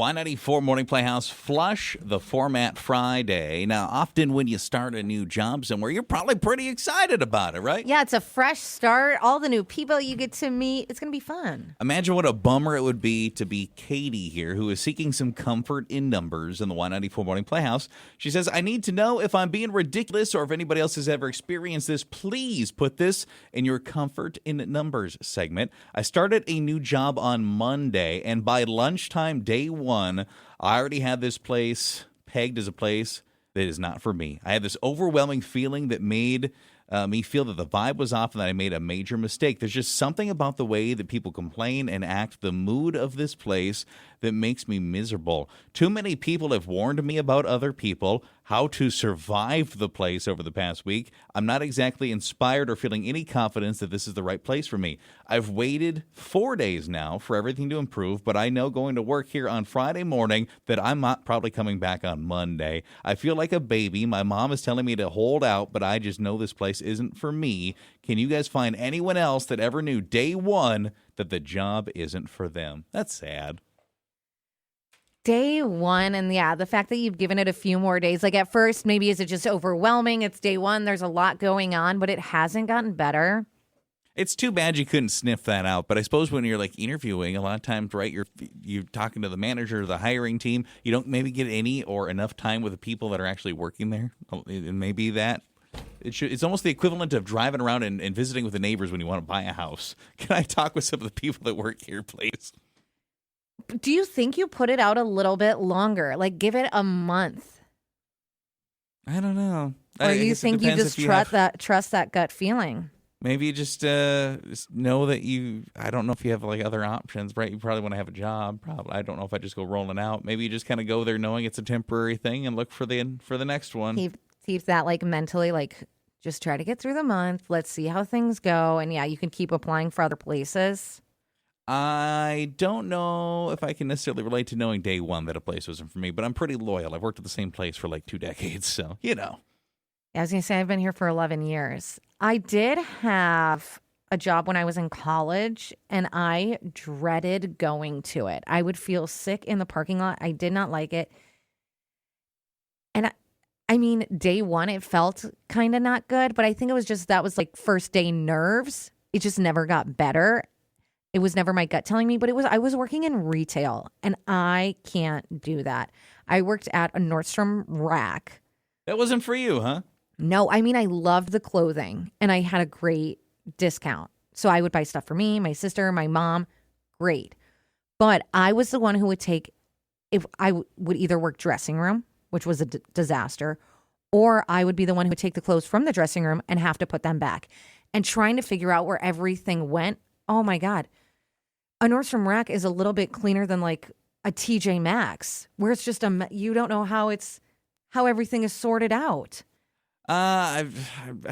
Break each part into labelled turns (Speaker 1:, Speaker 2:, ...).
Speaker 1: Y94 Morning Playhouse, Flush the Format Friday. Now, often when you start a new job somewhere, you're probably pretty excited about it, right?
Speaker 2: Yeah, it's a fresh start. All the new people you get to meet. It's going to be fun.
Speaker 1: Imagine what a bummer it would be to be Katie here, who is seeking some comfort in numbers in the Y94 Morning Playhouse. She says, I need to know if I'm being ridiculous or if anybody else has ever experienced this. Please put this in your comfort in numbers segment. I started a new job on Monday, and by lunchtime, day one, I already had this place pegged as a place that is not for me. I had this overwhelming feeling that made me feel that the vibe was off and that I made a major mistake. There's just something about the way that people complain and act, the mood of this place, that makes me miserable. Too many people have warned me about other people, how to survive the place over the past week. I'm not exactly inspired or feeling any confidence that this is the right place for me. I've waited 4 days now for everything to improve, but I know going to work here on Friday morning that I'm not probably coming back on Monday. I feel like a baby. My mom is telling me to hold out, but I just know this place isn't for me. Can you guys find anyone else that ever knew day one that the job isn't for them? That's sad.
Speaker 2: Day one, and yeah, the fact that you've given it a few more days. Like at first, maybe is it just overwhelming? It's day one. There's a lot going on, but it hasn't gotten better.
Speaker 1: It's too bad you couldn't sniff that out. But I suppose when you're like interviewing, a lot of times, right, you're talking to the manager, the hiring team. You don't maybe get any or enough time with the people that are actually working there. And maybe that it's almost the equivalent of driving around and visiting with the neighbors when you want to buy a house. Can I talk with some of the people that work here, please?
Speaker 2: Do you think you put it out a little bit longer? Like give it a month?
Speaker 1: I don't know.
Speaker 2: Or you think you just trust that gut feeling?
Speaker 1: Maybe you just know that I don't know if you have like other options, right? You probably want to have a job. Probably. I don't know if I just go rolling out. Maybe you just kind of go there knowing it's a temporary thing and look for the next one.
Speaker 2: Keep that like mentally, like just try to get through the month. Let's see how things go. And yeah, you can keep applying for other places.
Speaker 1: I don't know if I can necessarily relate to knowing day one that a place wasn't for me, but I'm pretty loyal. I've worked at the same place for like 2 decades, so, you know.
Speaker 2: I was going to say I've been here for 11 years. I did have a job when I was in college, and I dreaded going to it. I would feel sick in the parking lot. I did not like it. And I mean, day one, it felt kind of not good, but I think it was just that was like first day nerves. It just never got better. It was never my gut telling me, but I was working in retail, and I can't do that. I worked at a Nordstrom Rack.
Speaker 1: That wasn't for you, huh?
Speaker 2: No, I mean, I loved the clothing, and I had a great discount. So I would buy stuff for me, my sister, my mom. Great. But I was the one who would take, if I would either work dressing room, which was a disaster, or I would be the one who would take the clothes from the dressing room and have to put them back. And trying to figure out where everything went, oh my God. A Nordstrom Rack is a little bit cleaner than like a TJ Maxx, where it's just you don't know how everything is sorted out.
Speaker 1: I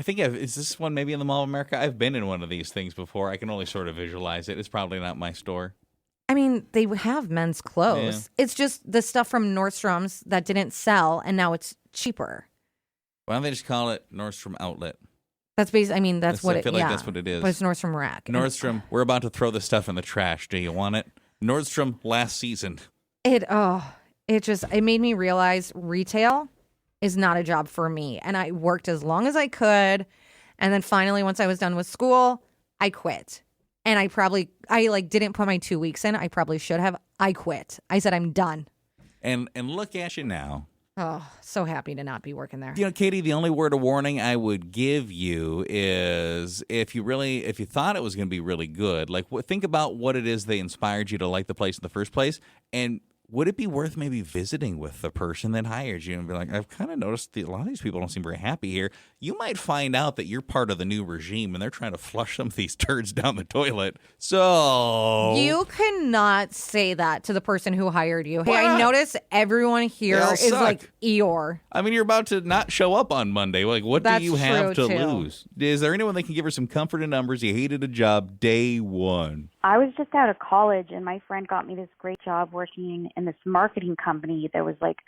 Speaker 1: think is this one maybe in the Mall of America? I've been in one of these things before. I can only sort of visualize it. It's probably not my store.
Speaker 2: I mean, they have men's clothes. Yeah. It's just the stuff from Nordstrom's that didn't sell, and now it's cheaper.
Speaker 1: Why don't they just call it Nordstrom Outlet?
Speaker 2: That's basically, I mean, that's what it is.
Speaker 1: I feel like that's what it is.
Speaker 2: But it's Nordstrom Rack.
Speaker 1: Nordstrom, we're about to throw this stuff in the trash. Do you want it? Nordstrom last season.
Speaker 2: It made me realize retail is not a job for me. And I worked as long as I could. And then finally, once I was done with school, I quit. And I didn't put my 2 weeks in. I probably should have. I quit. I said, I'm done.
Speaker 1: And look at you now.
Speaker 2: Oh, so happy to not be working there.
Speaker 1: You know, Katie, the only word of warning I would give you is if you thought it was going to be really good, like think about what it is they inspired you to like the place in the first place, and would it be worth maybe visiting with the person that hired you and be like, I've kind of noticed a lot of these people don't seem very happy here. You might find out that you're part of the new regime and they're trying to flush some of these turds down the toilet. So
Speaker 2: you cannot say that to the person who hired you. Hey, I notice everyone here is like Eeyore.
Speaker 1: I mean, you're about to not show up on Monday. Like, what do you have to lose? Is there anyone that can give her some comfort in numbers? You hated a job day one.
Speaker 3: I was just out of college, and my friend got me this great job working in this marketing company that was like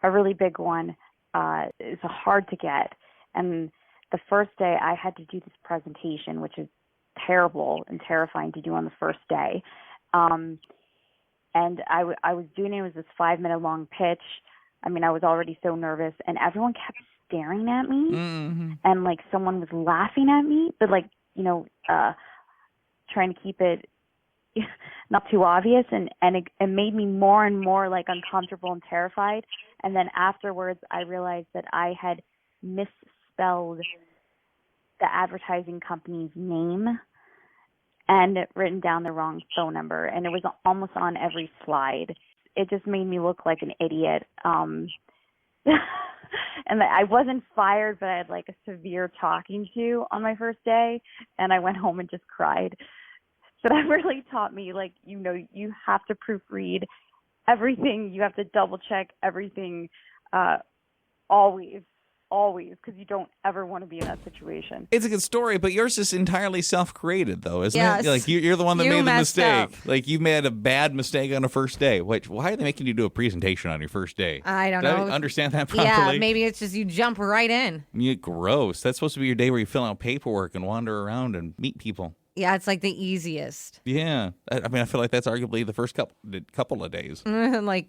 Speaker 3: a really big one. It's hard to get. And the first day I had to do this presentation, which is terrible and terrifying to do on the first day. and I was doing it was this 5-minute long pitch. I mean, I was already so nervous, and everyone kept staring at me, and like someone was laughing at me, but like trying to keep it not too obvious, and it made me more and more like uncomfortable and terrified. And then afterwards, I realized that I had misspelled the advertising company's name and written down the wrong phone number, and it was almost on every slide. It just made me look like an idiot. And I wasn't fired, but I had like a severe talking to on my first day, and I went home and just cried. So that really taught me, like, you have to proofread everything. You have to double check everything always, because you don't ever want to be in that situation.
Speaker 1: It's a good story, but yours is entirely self-created, though, isn't
Speaker 2: Yes.
Speaker 1: it? Like you're the one that
Speaker 2: You
Speaker 1: made the
Speaker 2: messed
Speaker 1: mistake.
Speaker 2: up.
Speaker 1: Like you made a bad mistake on a first day. Why are they making you do a presentation on your first day?
Speaker 2: I don't
Speaker 1: Did
Speaker 2: know.
Speaker 1: I understand that properly?
Speaker 2: Yeah, maybe it's just you jump right in.
Speaker 1: Gross. That's supposed to be your day where you fill out paperwork and wander around and meet people.
Speaker 2: Yeah, it's like the easiest.
Speaker 1: Yeah. I mean, I feel like that's arguably the first couple of days.
Speaker 2: Like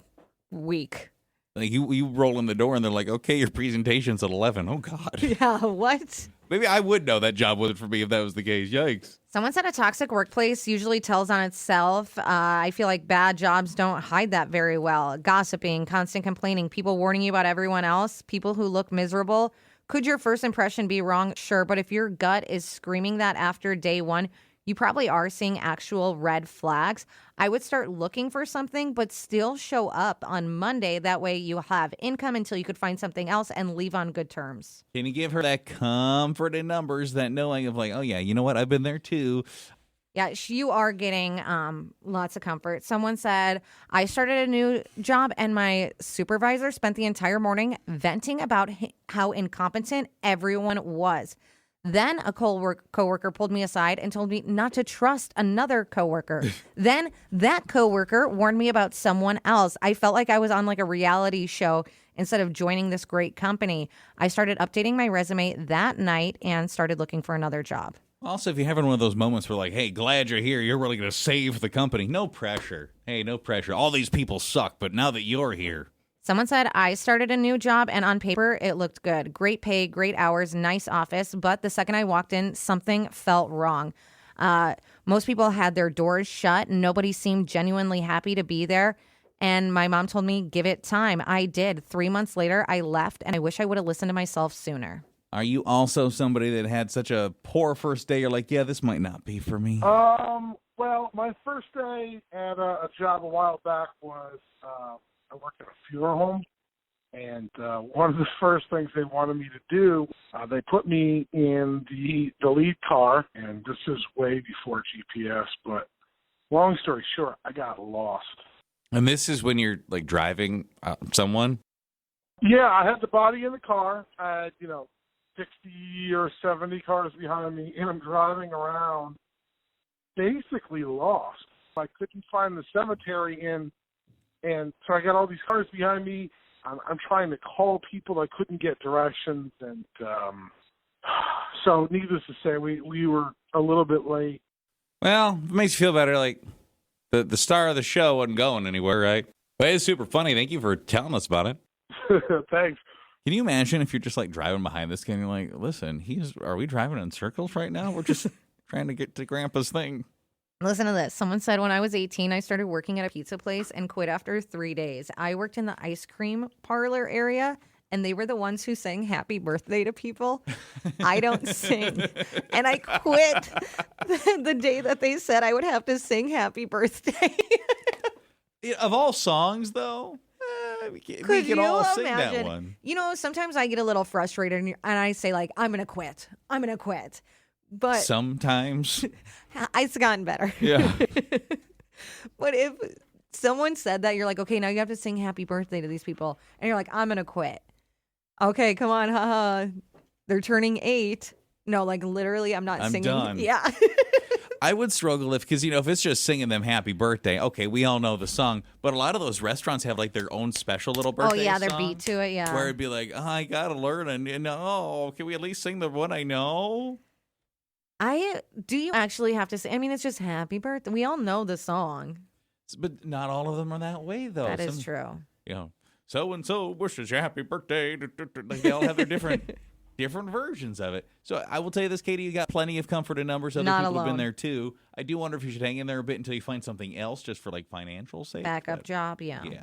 Speaker 2: week.
Speaker 1: Like you roll in the door and they're like, okay, your presentation's at 11. Oh, God.
Speaker 2: Yeah, what?
Speaker 1: Maybe I would know that job wasn't for me if that was the case. Yikes.
Speaker 2: Someone said a toxic workplace usually tells on itself. I feel like bad jobs don't hide that very well. Gossiping, constant complaining, people warning you about everyone else, people who look miserable. Could your first impression be wrong? Sure, but if your gut is screaming that after day one, you probably are seeing actual red flags. I would start looking for something, but still show up on Monday. That way you have income until you could find something else and leave on good terms.
Speaker 1: Can you give her that comfort in numbers, that knowing of like, oh, yeah, you know what? I've been there too.
Speaker 2: Yeah, you are getting lots of comfort. Someone said, I started a new job and my supervisor spent the entire morning venting about how incompetent everyone was. Then a coworker pulled me aside and told me not to trust another coworker. Then that coworker warned me about someone else. I felt like I was on like a reality show instead of joining this great company. I started updating my resume that night and started looking for another job.
Speaker 1: Also, if you're having one of those moments where like, hey, glad you're here, you're really going to save the company. No pressure. Hey, no pressure. All these people suck, but now that you're here.
Speaker 2: Someone said, I started a new job and on paper, it looked good. Great pay, great hours, nice office. But the second I walked in, something felt wrong. Most people had their doors shut. Nobody seemed genuinely happy to be there. And my mom told me, give it time. I did. 3 months later, I left, and I wish I would have listened to myself sooner.
Speaker 1: Are you also somebody that had such a poor first day? You're like, yeah, this might not be for me.
Speaker 4: Well, my first day at a job a while back was I worked at a funeral home, and one of the first things they wanted me to do, they put me in the lead car, and this is way before GPS, but long story short, I got lost.
Speaker 1: And this is when you're like driving someone?
Speaker 4: Yeah, I had the body in the car. I had, 60 or 70 cars behind me, and I'm driving around basically lost. I couldn't find the cemetery, and so I got all these cars behind me. I'm trying to call people. I couldn't get directions, and so needless to say, we were a little bit late.
Speaker 1: Well, it makes you feel better. Like the star of the show wasn't going anywhere, right? But it's super funny. Thank you for telling us about it.
Speaker 4: Thanks.
Speaker 1: Can you imagine if you're just like driving behind this guy and you're like, listen, are we driving in circles right now? We're just trying to get to Grandpa's thing.
Speaker 2: Listen to this. Someone said when I was 18, I started working at a pizza place and quit after 3 days. I worked in the ice cream parlor area, and they were the ones who sang happy birthday to people. I don't sing. And I quit the day that they said I would have to sing happy birthday.
Speaker 1: Of all songs, though, we can all sing that one.
Speaker 2: Sometimes I get a little frustrated and I say, like, I'm going to quit. I'm going to quit. But
Speaker 1: sometimes
Speaker 2: it's gotten better.
Speaker 1: Yeah.
Speaker 2: But if someone said that, you're like, okay, now you have to sing happy birthday to these people. And you're like, I'm going to quit. Okay, come on. Haha. They're turning 8. No, like literally, I'm singing.
Speaker 1: Done.
Speaker 2: Yeah.
Speaker 1: I would struggle if it's just singing them happy birthday. Okay, we all know the song, but a lot of those restaurants have like their own special little birthday
Speaker 2: their
Speaker 1: song,
Speaker 2: beat to it, yeah.
Speaker 1: where it'd be like, I gotta learn, and can we at least sing the one I know?
Speaker 2: Do you actually have to say? I mean, it's just happy birthday. We all know the song.
Speaker 1: But not all of them are that way, though.
Speaker 2: That is true.
Speaker 1: You know, so and so wishes you happy birthday. Like they all have their different versions of it. So I will tell you this, Katie, you got plenty of comfort in numbers. Other
Speaker 2: Not
Speaker 1: people have been
Speaker 2: alone.
Speaker 1: there too. I do wonder if you should hang in there a bit until you find something else, just for like financial sake.
Speaker 2: Backup
Speaker 1: but,
Speaker 2: job, yeah.
Speaker 1: Yeah.